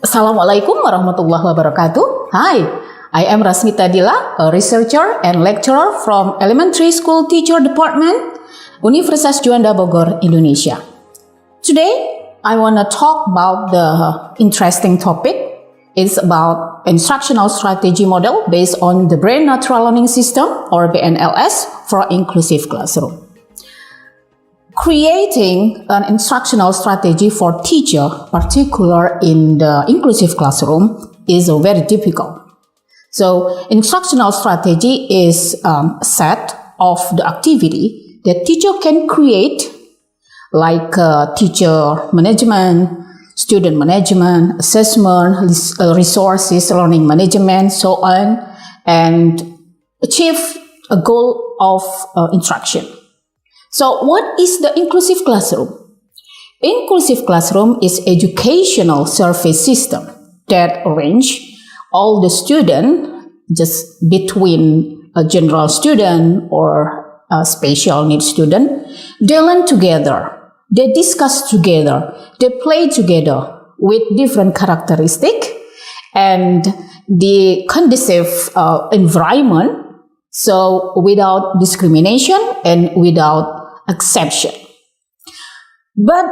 Assalamualaikum warahmatullahi wabarakatuh. Hi, I am Rasmita Dila, a researcher and lecturer from Elementary School Teacher Department, Universitas Juanda Bogor, Indonesia. Today, I want to talk about the interesting topic. It's about instructional strategy model based on the Brain Natural Learning System, or BNLS, for inclusive classroom. Creating an instructional strategy for teacher, particular in the inclusive classroom, is very difficult. So, instructional strategy is a set of the activity that teacher can create, like teacher management, student management, assessment, resources, learning management, so on, and achieve a goal of instruction. So what is the inclusive classroom? Inclusive classroom is educational service system that arrange all the students just between a general student or a special needs student. They learn together, they discuss together, they play together with different characteristics and the conducive environment, so without discrimination and without exception. But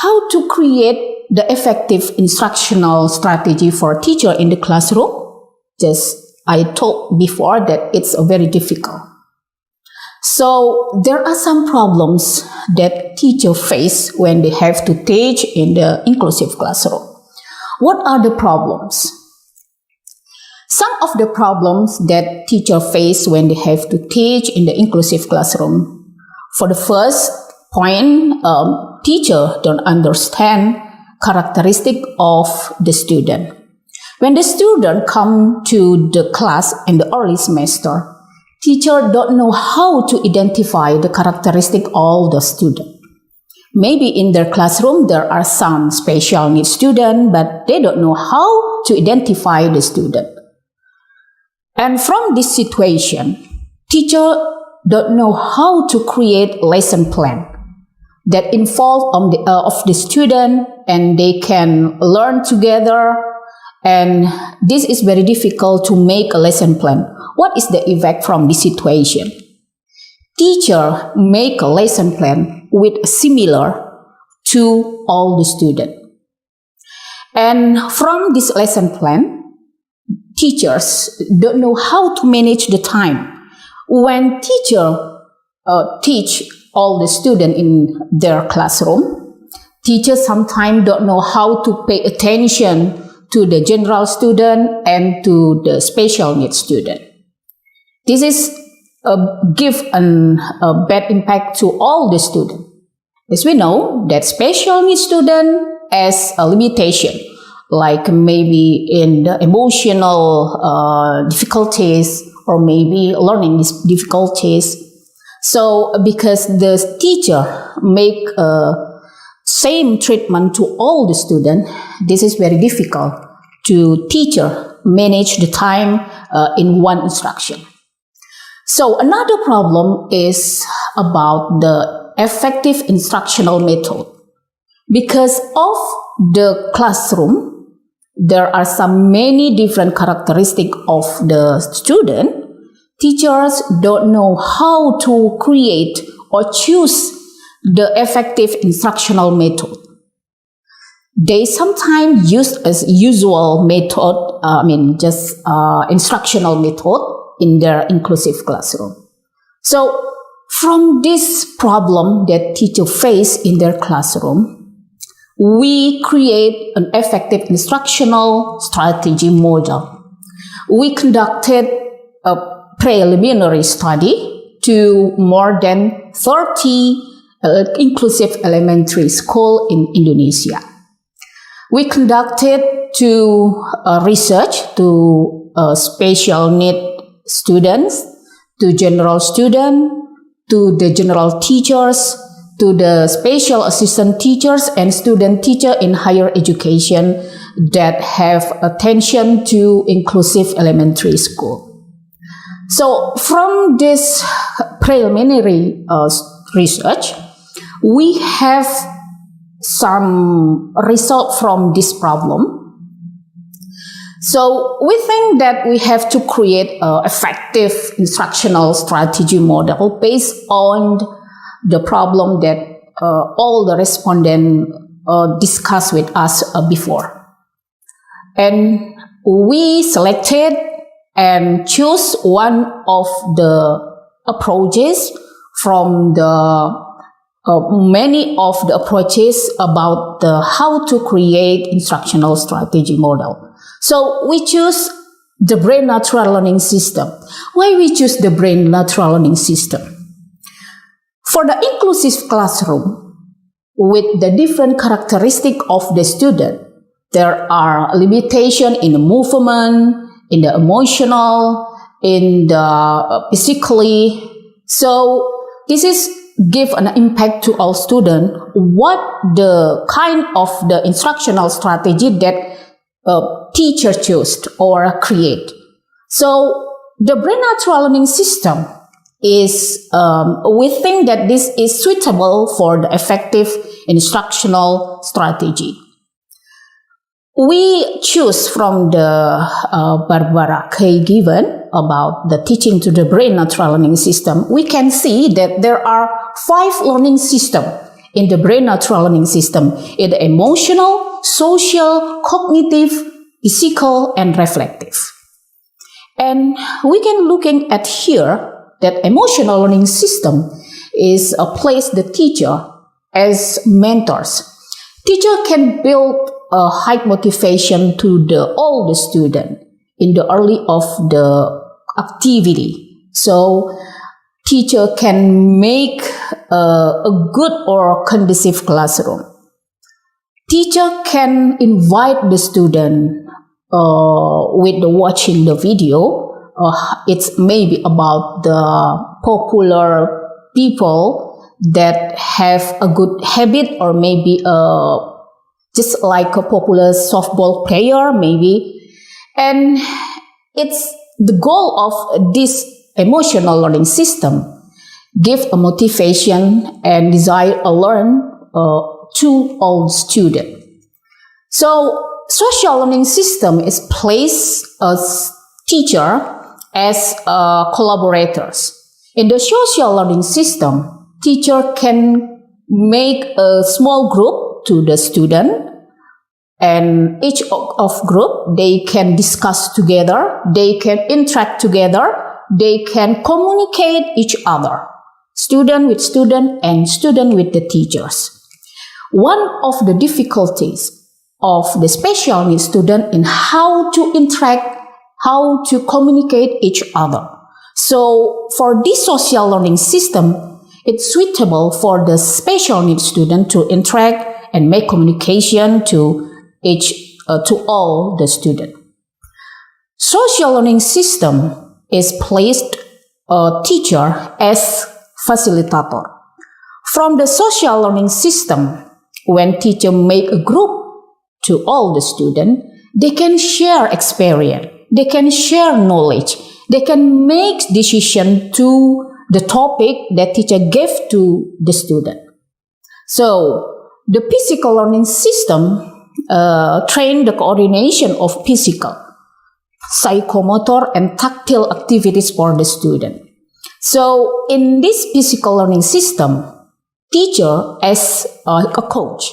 how to create the effective instructional strategy for a teacher in the classroom? Just I told before that it's very difficult. So there are some problems that teachers face when they have to teach in the inclusive classroom. What are the problems? Some of the problems that teachers face when they have to teach in the inclusive classroom. For the first point, teacher don't understand characteristic of the student. When the student come to the class in the early semester, teacher don't know how to identify the characteristic of the student. Maybe in their classroom there are some special needs student, but they don't know how to identify the student. And from this situation, teacher don't know how to create lesson plan that involve of the student and they can learn together, and this is very difficult to make a lesson plan. What is the effect from this situation? Teacher make a lesson plan with similar to all the students, and from this lesson plan, teachers don't know how to manage the time. When teacher teach all the students in their classroom, teachers sometimes don't know how to pay attention to the general student and to the special needs student. This is give a bad impact to all the students. As we know that special needs student has a limitation, like maybe in the emotional difficulties, or maybe learning difficulties. So because the teacher make same treatment to all the students, this is very difficult to teacher manage the time in one instruction. So another problem is about the effective instructional method. Because of the classroom, there are many different characteristics of the student. Teachers don't know how to create or choose the effective instructional method. They sometimes use as usual method, instructional method in their inclusive classroom. So from this problem that teachers face in their classroom, we create an effective instructional strategy model. We conducted a preliminary study to more than 30 inclusive elementary schools in Indonesia. We conducted research to special need students, to general students, to the general teachers, to the special assistant teachers and student teachers in higher education that have attention to inclusive elementary school. So from this preliminary research, we have some result from this problem So we think that we have to create an effective instructional strategy model based on the problem that all the respondents discussed with us before. And we selected and choose one of the approaches from the many of the approaches about how to create instructional strategy model. So we choose the brain natural learning system. Why we choose the brain natural learning system? For the inclusive classroom, with the different characteristic of the student, there are limitations in the movement, in the emotional, in the physically. So this is give an impact to all students what the kind of the instructional strategy that teacher chose or create. So the brain natural learning system is, we think that this is suitable for the effective instructional strategy. We choose from the Barbara K. given about the teaching to the brain natural learning system. We can see that there are 5 learning systems in the brain natural learning system: in the emotional, social, cognitive, physical, and reflective. And we can looking at here that emotional learning system is a place the teacher as mentors. Teacher can build a high motivation to all the student in the early of the activity. So teacher can make a good or conducive classroom. Teacher can invite the student with watching the video. It's maybe about the popular people that have a good habit, or maybe just like a popular softball player maybe. And it's the goal of this emotional learning system, give a motivation and desire to learn to all students. So social learning system is placed as teacher as collaborators. In the social learning system, teacher can make a small group to the student, and each of group, they can discuss together, they can interact together, they can communicate each other, student with student and student with the teachers. One of the difficulties of the special needs student in how to interact, how to communicate each other. So for this social learning system, it's suitable for the special needs student to interact and make communication to all the students. Social learning system is placed a teacher as facilitator. From the social learning system, when teacher make a group to all the students, they can share experience, they can share knowledge, they can make decision to the topic that teacher gave to the student. So the physical learning system train the coordination of physical, psychomotor, and tactile activities for the student. So in this physical learning system, teacher as a coach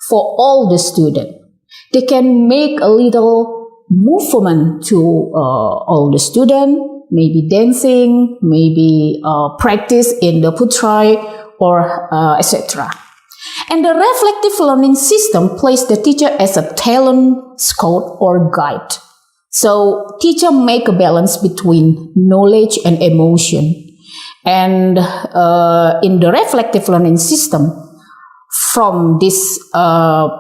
for all the students, they can make a little movement to all the students, maybe dancing, maybe practice in the putra or etc. And the reflective learning system places the teacher as a talent scout or guide. So teacher make a balance between knowledge and emotion. And in the reflective learning system, from this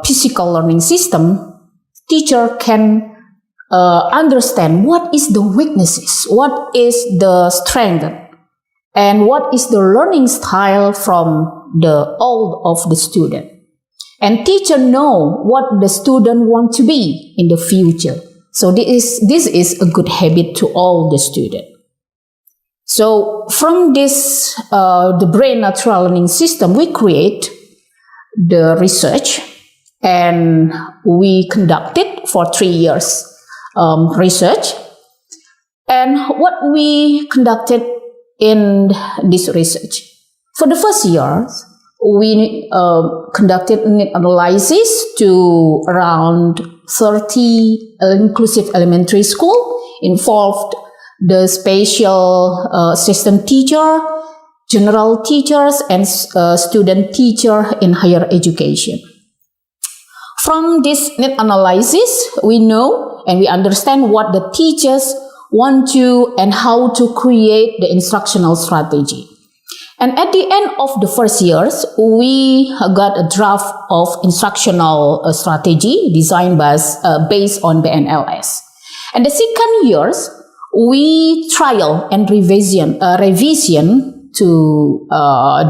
physical learning system, teacher can understand what is the weaknesses, what is the strength, and what is the learning style from all of the student. And teacher know what the student want to be in the future. So this is a good habit to all the student. So from this, the brain natural learning system, we create the research, and we conducted for 3 years research. And what we conducted in this research. For the first year, we conducted an analysis to around 30 inclusive elementary school, involved the special assistant teacher, general teachers, and student teacher in higher education. From this need analysis, we know and we understand what the teachers want to and how to create the instructional strategy. And at the end of the first years, we got a draft of instructional strategy designed based on BNLS. And the second years, we trial and revision to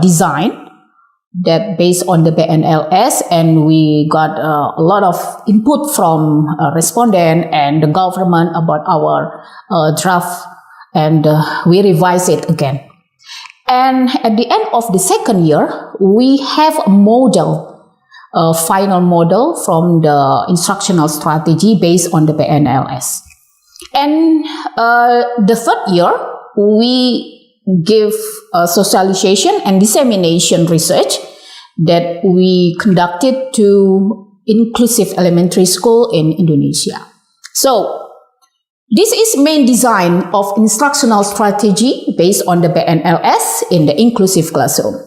design that based on the BNLS, and we got a lot of input from respondent and the government about our draft, and we revise it again. And at the end of the second year, we have a model, a final model from the instructional strategy based on the BNLS. And the third year, we give socialization and dissemination research that we conducted to inclusive elementary school in Indonesia. So, this is main design of instructional strategy based on the BNLS in the inclusive classroom.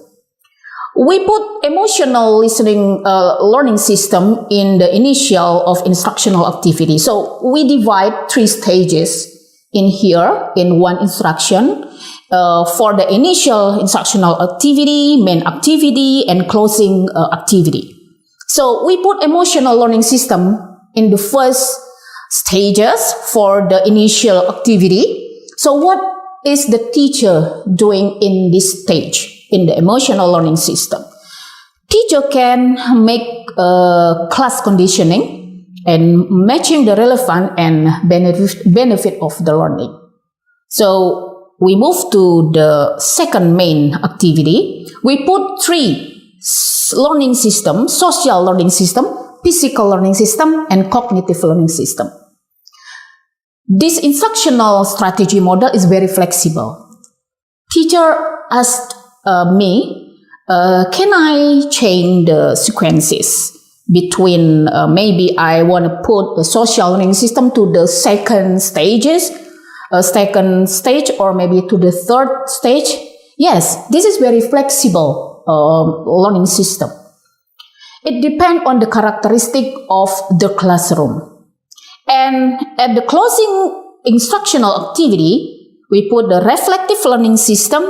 We put emotional listening learning system in the initial of instructional activity. So we divide 3 stages in here in one instruction for the initial instructional activity, main activity, and closing activity. So we put emotional learning system in the first stages for the initial activity. So what is the teacher doing in this stage, in the emotional learning system? Teacher can make class conditioning and matching the relevant and benefit of the learning. So we move to the second main activity. We put 3 learning systems: social learning system, physical learning system, and cognitive learning system. This instructional strategy model is very flexible. Teacher asked me, can I change the sequences between maybe I want to put the social learning system to the second stage or maybe to the third stage? Yes, this is very flexible learning system. It depends on the characteristic of the classroom. And at the closing instructional activity, we put the reflective learning system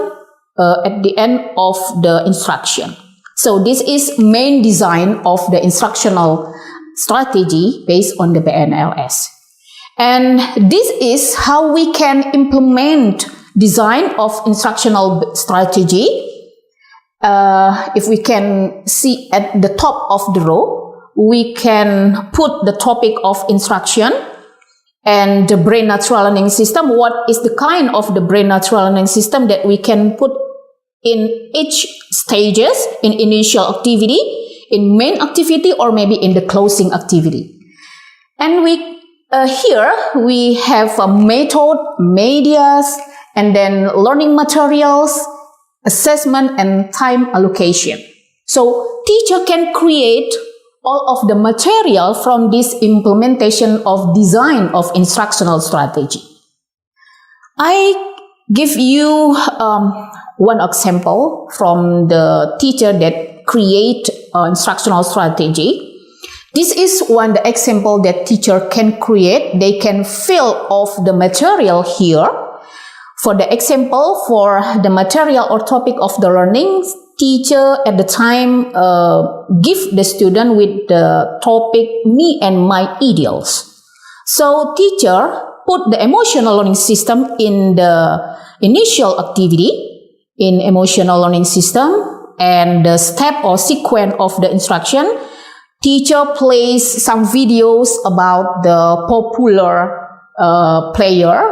at the end of the instruction. So this is main design of the instructional strategy based on the BNLS. And this is how we can implement design of instructional strategy. If we can see at the top of the row, we can put the topic of instruction and the brain natural learning system. What is the kind of the brain natural learning system that we can put in each stages, in initial activity, in main activity, or maybe in the closing activity. And here we have a method, medias, and then learning materials, assessment, and time allocation. So teacher can create all of the material from this implementation of design of instructional strategy. I give you one example from the teacher that create instructional strategy. This is one the example that teacher can create. They can fill of the material here. For the example, for the material or topic of the learning, teacher at the time give the student with the topic me and my ideals. So teacher put the emotional learning system in the initial activity in emotional learning system, and the step or sequence of the instruction. Teacher plays some videos about the popular player,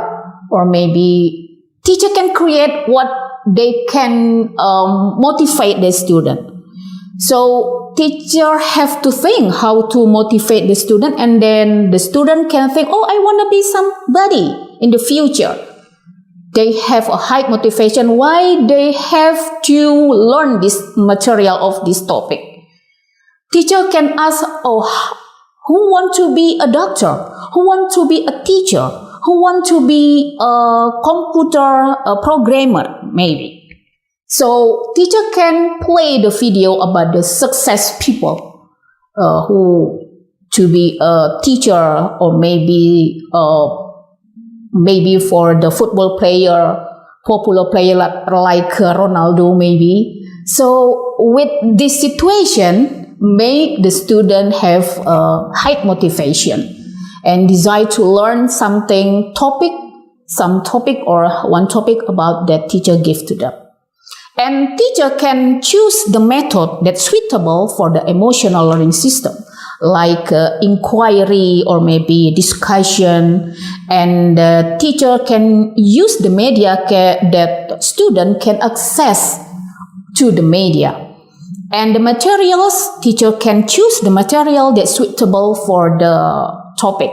or maybe teacher can create what they can motivate the student. So teacher have to think how to motivate the student, and then the student can think, oh, I want to be somebody in the future. They have a high motivation. Why they have to learn this material of this topic? Teacher can ask, oh, who want to be a doctor? Who want to be a teacher? Who want to be a computer programmer, maybe? So teacher can play the video about the success people who to be a teacher, or maybe for the football player, popular player like Ronaldo, maybe. So with this situation, make the student have high motivation and desire to learn some topic or one topic about that teacher give to them. And teacher can choose the method that's suitable for the emotional learning system, like inquiry or maybe discussion. And teacher can use the media that student can access to the media. And the materials, teacher can choose the material that's suitable for the topic.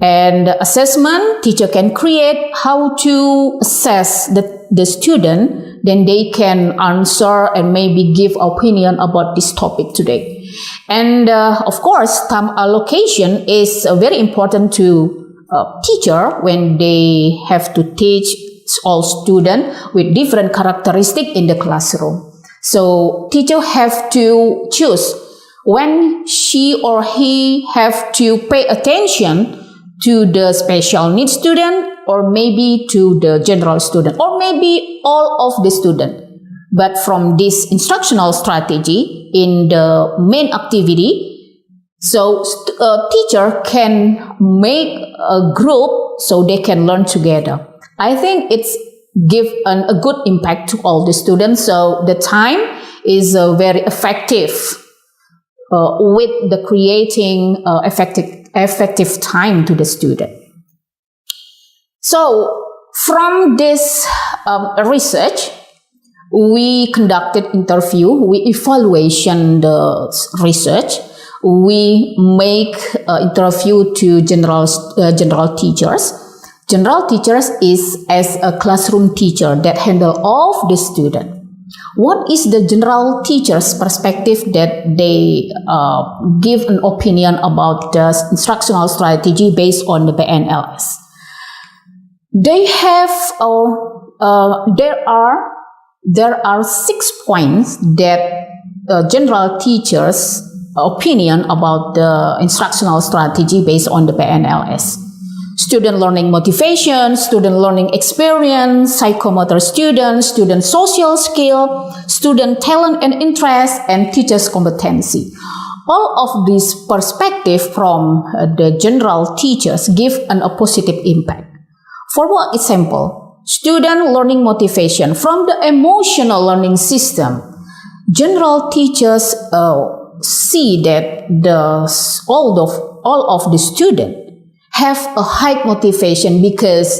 And assessment, teacher can create how to assess the student. Then they can answer and maybe give opinion about this topic today. And of course, time allocation is very important to teacher when they have to teach all students with different characteristics in the classroom. So teacher have to choose when she or he have to pay attention to the special needs student, or maybe to the general student, or maybe all of the student. But from this instructional strategy in the main activity, so teacher can make a group so they can learn together. I think it's give a good impact to all the students. So the time is very effective with the creating effective time to the student. So from this research, we conducted interview, we evaluation the research, we make interview to general teachers. General teachers is as a classroom teacher that handle all of the student. What is the general teacher's perspective that they give an opinion about the instructional strategy based on the BNLS? They have there are 6 points that general teachers' opinion about the instructional strategy based on the BNLS. Student learning motivation, student learning experience, psychomotor student social skill, student talent and interest, and teacher's competency. All of these perspectives from the general teachers give a positive impact. For example, student learning motivation from the emotional learning system, general teachers see that all of the students have a high motivation because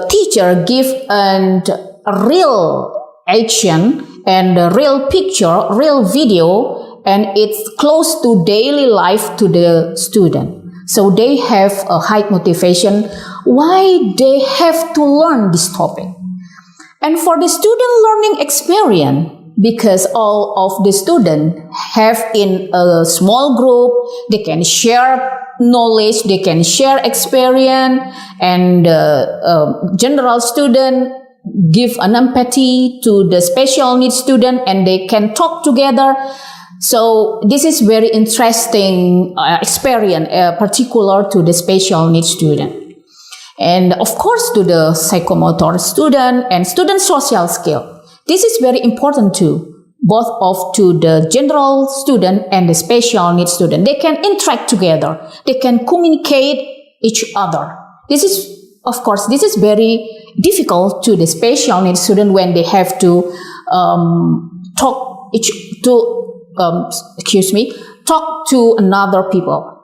teacher give a real action and a real picture, real video, and it's close to daily life to the student. So they have a high motivation. Why they have to learn this topic? And for the student learning experience, because all of the students have in a small group, they can share knowledge, they can share experience, and general student give an empathy to the special needs student, and they can talk together. So this is very interesting experience, particular to the special needs student. And of course to the psychomotor student and student social skill. This is very important too, both to the general student and the special needs student. They can interact together. They can communicate each other. This is very difficult to the special needs student when they have to talk to another people.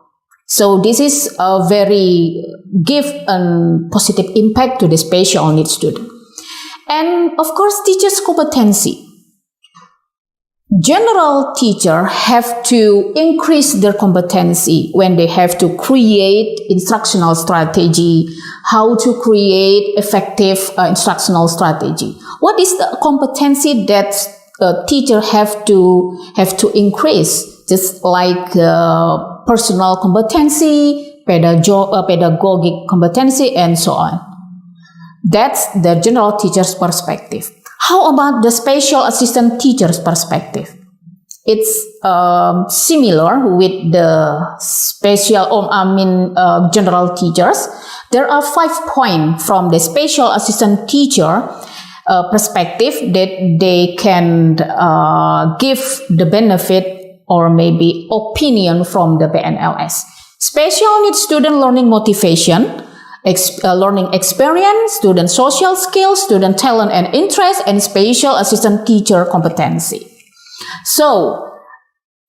So this is a very give a positive impact to the special needs student. And of course, teachers' competency. general teacher have to increase their competency when they have to create instructional strategy, how to create effective instructional strategy. What is the competency that teacher have to increase? Just like personal competency, pedagogic competency, and so on. That's the general teacher's perspective. How about the special assistant teacher's perspective? It's similar with the general teachers. There are 5 points from the special assistant teacher perspective that they can give the benefit or maybe opinion from the PNLS. Special needs student learning motivation, learning experience, student social skills, student talent and interest, and special assistant teacher competency. So,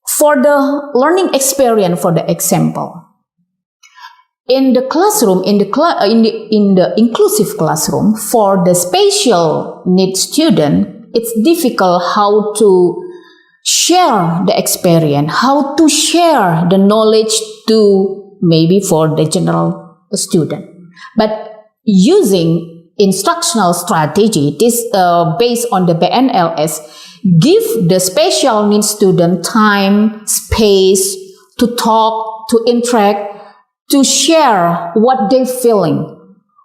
for the learning experience, for the example, in the classroom, in the inclusive classroom, for the special needs student, it's difficult how to share the experience, how to share the knowledge to maybe for the general student. But using instructional strategy, this based on the PNLS, give the special needs student time, space to talk, to interact, to share what they're feeling,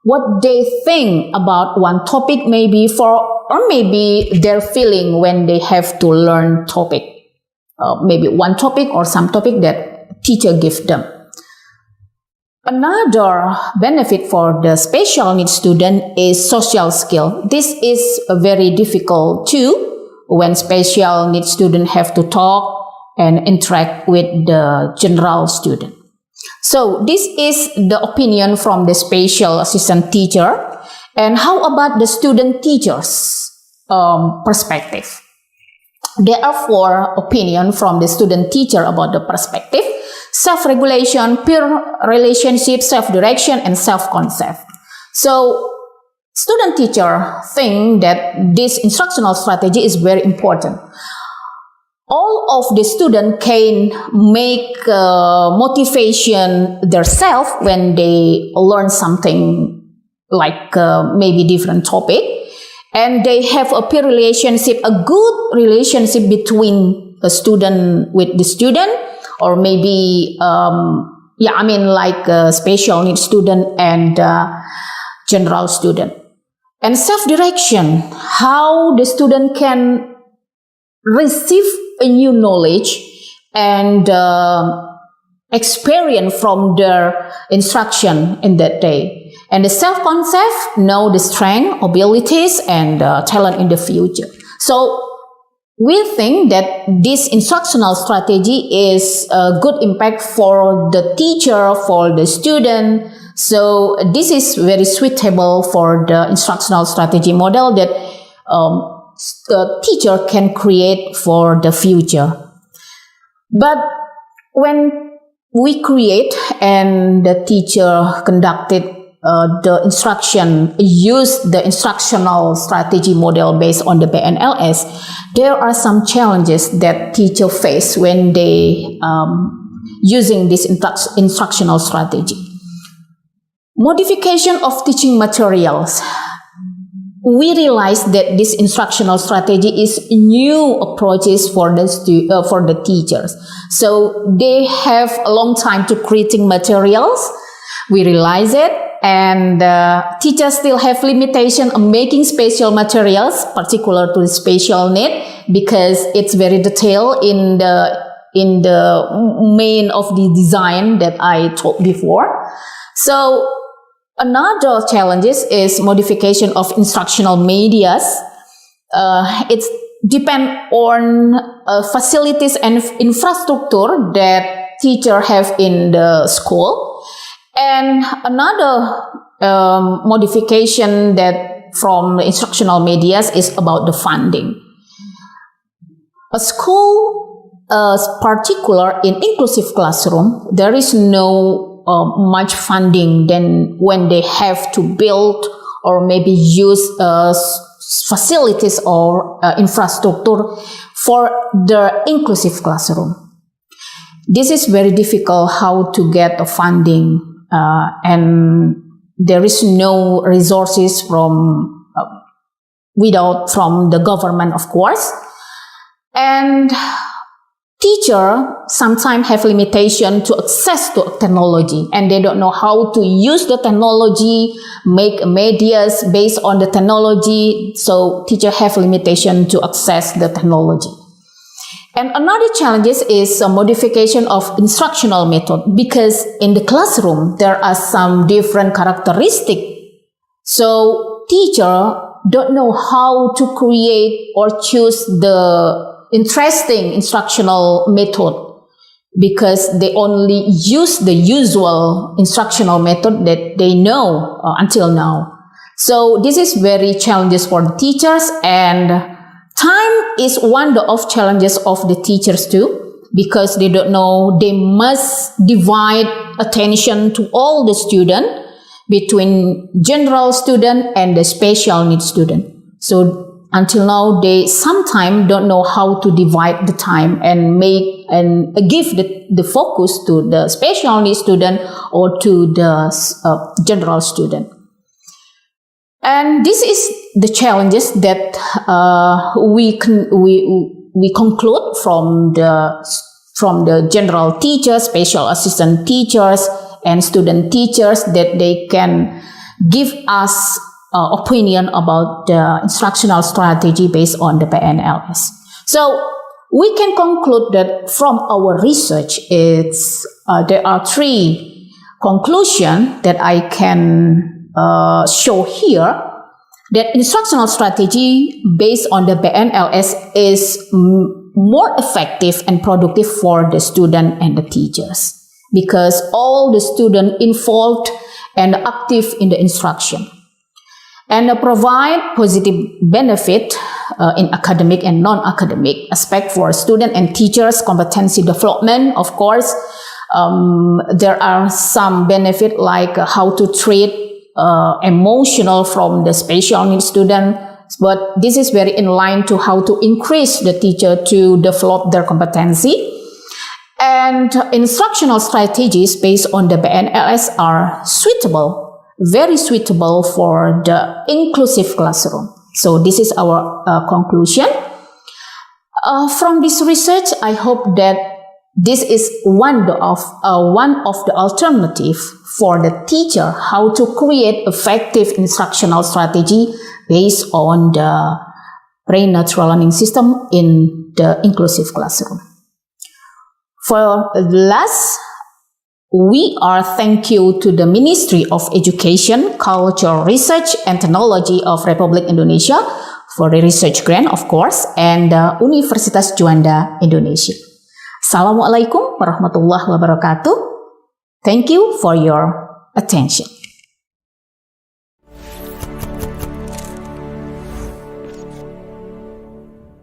what they think about one topic or maybe their feeling when they have to learn topic, maybe one topic or some topic that teacher gives them. Another benefit for the special needs student is social skill. This is very difficult too when special needs student have to talk and interact with the general student. So this is the opinion from the special assistant teacher. And how about the student teachers perspective? There are 4 opinions from the student teacher about the perspective: self-regulation, peer relationship, self-direction, and self-concept. So, student teacher think that this instructional strategy is very important. All of the student can make motivation themselves when they learn something like maybe different topic, and they have a peer relationship, a good relationship between a student with the student, or maybe like a special needs student and general student. And self-direction, how the student can receive a new knowledge and experience from their instruction in that day. And the self-concept, know the strength, abilities, and talent in the future. So we think that this instructional strategy is a good impact for the teacher, for the student. So this is very suitable for the instructional strategy model that the teacher can create for the future. But when we create and the teacher conducted use the instructional strategy model based on the PNLS, there are some challenges that teacher face when they using this instructional strategy. Modification of teaching materials. We realize that this instructional strategy is new approaches for the teachers. So they have a long time to creating materials. We realize it. And teachers still have limitation on making special materials, particular to the special need, because it's very detailed in the main of the design that I told before. So another challenge is modification of instructional medias. It depends on facilities and infrastructure that teachers have in the school. And another modification that from instructional medias is about the funding. A school, particular in inclusive classroom, there is no much funding than when they have to build or maybe use facilities or infrastructure for the inclusive classroom. This is very difficult how to get the funding, and there is no resources from the government, of course. And teacher sometimes have limitation to access to technology, and they don't know how to use the technology, make medias based on the technology. So teacher have limitation to access the technology. And another challenge is a modification of instructional method, because in the classroom there are some different characteristics. So teacher don't know how to create or choose the interesting instructional method, because they only use the usual instructional method that they know until now. So this is very challenges for the teachers, and time is one of challenges of the teachers too, because they don't know, they must divide attention to all the student between general student and the special needs student. So until now, they sometimes don't know how to divide the time and give the focus to the special needs student or to the general student. And this is the challenges that we conclude from the general teachers, special assistant teachers, and student teachers, that they can give us opinion about the instructional strategy based on the PNLS. So we can conclude that from our research, there are three conclusions that I can show here. That instructional strategy based on the PNLS is more effective and productive for the student and the teachers, because all the students involved and active in the instruction, and provide positive benefit in academic and non-academic aspect for student and teachers competency development. Of course, there are some benefit like how to treat emotional from the special needs student, but this is very in line to how to increase the teacher to develop their competency. And instructional strategies based on the PNLS are very suitable for the inclusive classroom. So this is our conclusion. From this research, I hope that this is one of the alternative for the teacher how to create effective instructional strategy based on the brain natural learning system in the inclusive classroom. For last, we are thank you to the Ministry of Education, Culture, Research and Technology of Republik Indonesia for the research grant, of course, and Universitas Juanda Indonesia. Assalamualaikum warahmatullahi wabarakatuh. Thank you for your attention.